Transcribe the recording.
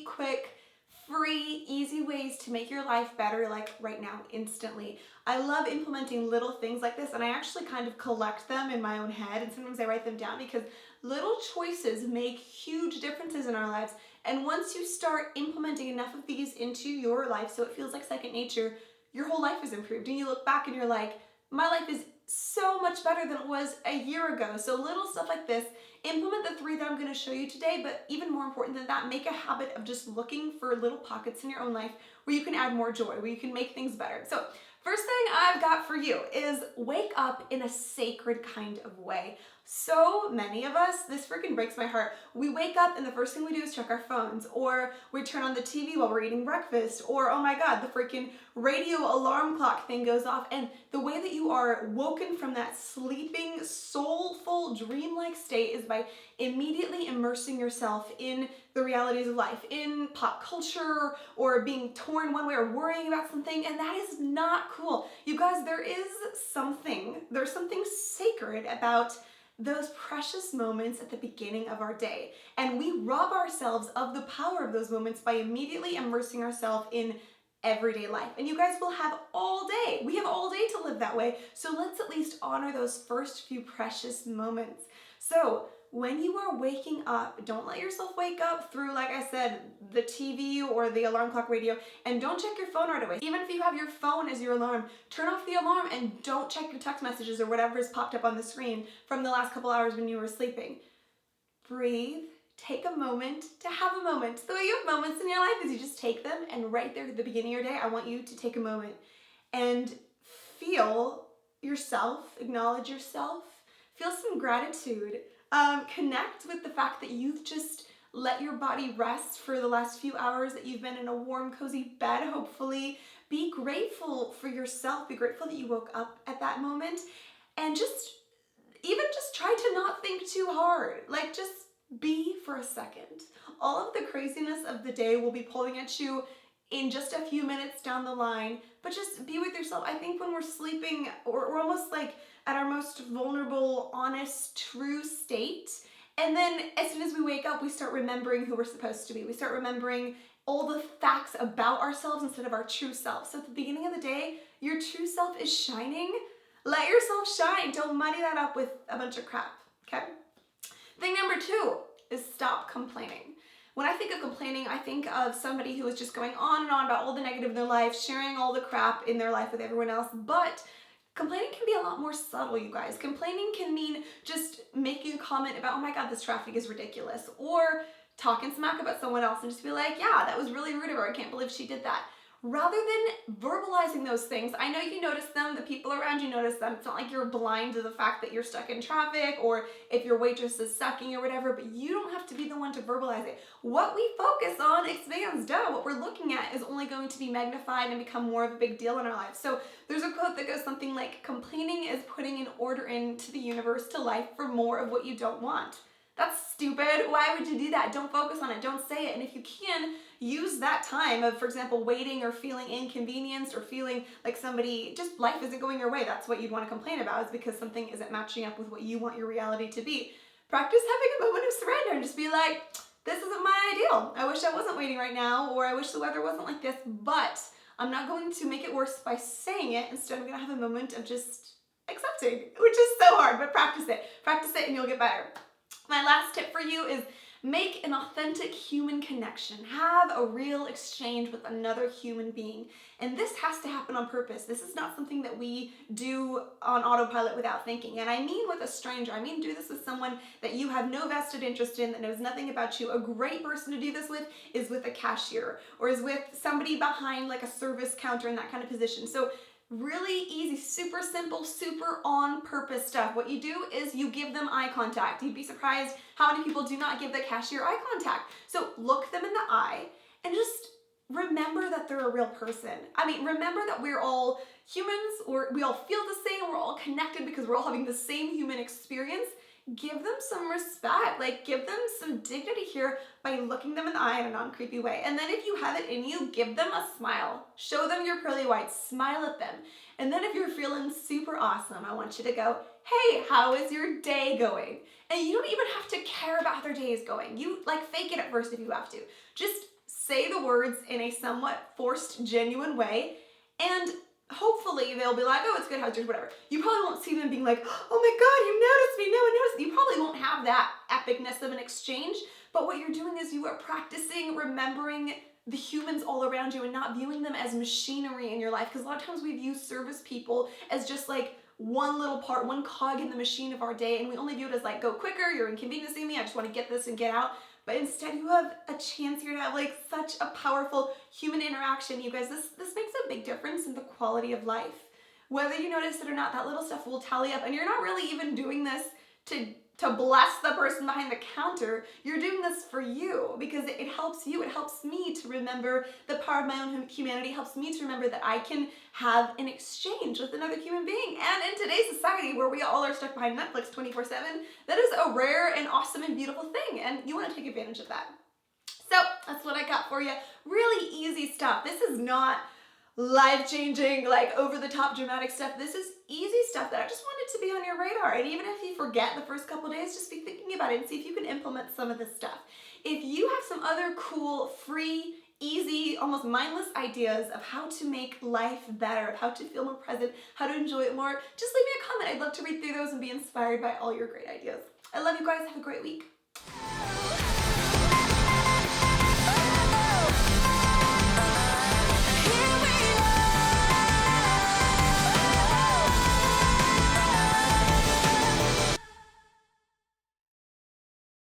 quick, free, easy ways to make your life better, like right now, instantly. I love implementing little things like this, and I actually kind of collect them in my own head, and sometimes I write them down because little choices make huge differences in our lives. And once you start implementing enough of these into your life so it feels like second nature, your whole life is improved. And you look back and you're like, my life is so much better than it was a year ago. So little stuff like this, implement the 3 that I'm going to show you today, but even more important than that, make a habit of just looking for little pockets in your own life where you can add more joy, where you can make things better. So first thing I've got for you is wake up in a sacred kind of way. So many of us, this freaking breaks my heart, we wake up and the first thing we do is check our phones, or we turn on the TV while we're eating breakfast, or oh my god, the freaking radio alarm clock thing goes off, and the way that you are woken from that sleeping, soulful, dreamlike state is by immediately immersing yourself in the realities of life, in pop culture, or being torn one way, or worrying about something, and that is not cool. You guys, there's something sacred about those precious moments at the beginning of our day. And we rob ourselves of the power of those moments by immediately immersing ourselves in everyday life. And you guys will have all day. We have all day to live that way. So let's at least honor those first few precious moments. So when you are waking up, don't let yourself wake up through, like I said, the TV or the alarm clock radio, and don't check your phone right away. Even if you have your phone as your alarm, turn off the alarm and don't check your text messages or whatever is popped up on the screen from the last couple hours when you were sleeping. Breathe. Take a moment to have a moment. The way you have moments in your life is you just take them, and right there at the beginning of your day, I want you to take a moment and feel yourself, acknowledge yourself, feel some gratitude. Connect with the fact that you've just let your body rest for the last few hours, that you've been in a warm, cozy bed, hopefully. Be grateful for yourself. Be grateful that you woke up at that moment, and just try to not think too hard. Like, just be for a second. All of the craziness of the day will be pulling at you in just a few minutes down the line, but just be with yourself. I think when we're sleeping, we're almost like at our most vulnerable, honest, true state. And then as soon as we wake up, we start remembering who we're supposed to be. We start remembering all the facts about ourselves instead of our true self. So at the beginning of the day, your true self is shining. Let yourself shine. Don't muddy that up with a bunch of crap, okay? Thing number 2 is stop complaining. When I think of complaining, I think of somebody who is just going on and on about all the negative in their life, sharing all the crap in their life with everyone else, but complaining can be a lot more subtle, you guys. Complaining can mean just making a comment about, oh my god, this traffic is ridiculous, or talking smack about someone else and just be like, yeah, that was really rude of her, I can't believe she did that. Rather than verbalizing those things, I know you notice them, the people around you notice them. It's not like you're blind to the fact that you're stuck in traffic or if your waitress is sucking or whatever, but you don't have to be the one to verbalize it. What we focus on expands, duh. What we're looking at is only going to be magnified and become more of a big deal in our lives. So there's a quote that goes something like, complaining is putting an order into the universe, to life, for more of what you don't want. That's stupid. Why would you do that? Don't focus on it. Don't say it. And if you can, use that time of, for example, waiting or feeling inconvenienced or feeling like just life isn't going your way. That's what you'd want to complain about, is because something isn't matching up with what you want your reality to be. Practice having a moment of surrender and just be like, this isn't my ideal. I wish I wasn't waiting right now, or I wish the weather wasn't like this, but I'm not going to make it worse by saying it. Instead, I'm going to have a moment of just accepting, which is so hard, but practice it. Practice it and you'll get better. My last tip for you is make an authentic human connection. Have a real exchange with another human being. And this has to happen on purpose. This is not something that we do on autopilot without thinking. And I mean with a stranger. I mean do this with someone that you have no vested interest in, that knows nothing about you. A great person to do this with is with a cashier, or is with somebody behind like a service counter in that kind of position. So really easy, super simple, super on purpose stuff. What you do is you give them eye contact. You'd be surprised how many people do not give the cashier eye contact. So look them in the eye and just remember that they're a real person. I mean, remember that we're all humans, or we all feel the same, we're all connected because we're all having the same human experience. Give them some respect, like give them some dignity here by looking them in the eye in a non-creepy way. And then if you have it in you, give them a smile. Show them your pearly whites, smile at them. And then if you're feeling super awesome, I want you to go, hey, how is your day going? And you don't even have to care about how their day is going. You like fake it at first if you have to. Just say the words in a somewhat forced, genuine way, and hopefully they'll be like, oh, it's good, how's yours, whatever. You probably won't see them being like, oh my God, you noticed me, no one noticed. You probably won't have that epicness of an exchange, but what you're doing is you are practicing remembering the humans all around you and not viewing them as machinery in your life. Because a lot of times we view service people as just like one little part, one cog in the machine of our day, and we only view it as like, go quicker, you're inconveniencing me, I just want to get this and get out. But instead you have a chance here to have like such a powerful human interaction. You guys, this makes a big difference in the quality of life. Whether you notice it or not, that little stuff will tally up, and you're not really even doing this to bless the person behind the counter. You're doing this for you because it helps you. It helps me to remember the power of my own humanity. It helps me to remember that I can have an exchange with another human being. And in today's society where we all are stuck behind Netflix 24/7, that is a rare and awesome and beautiful thing, and you want to take advantage of that. So that's what I got for you. Really easy stuff. This is not life-changing, like over-the-top dramatic stuff. This is easy stuff that I just wanted to be on your radar. And even if you forget the first couple days, just be thinking about it and see if you can implement some of this stuff. If you have some other cool, free, easy, almost mindless ideas of how to make life better, of how to feel more present, how to enjoy it more, just leave me a comment. I'd love to read through those and be inspired by all your great ideas. I love you guys. Have a great week.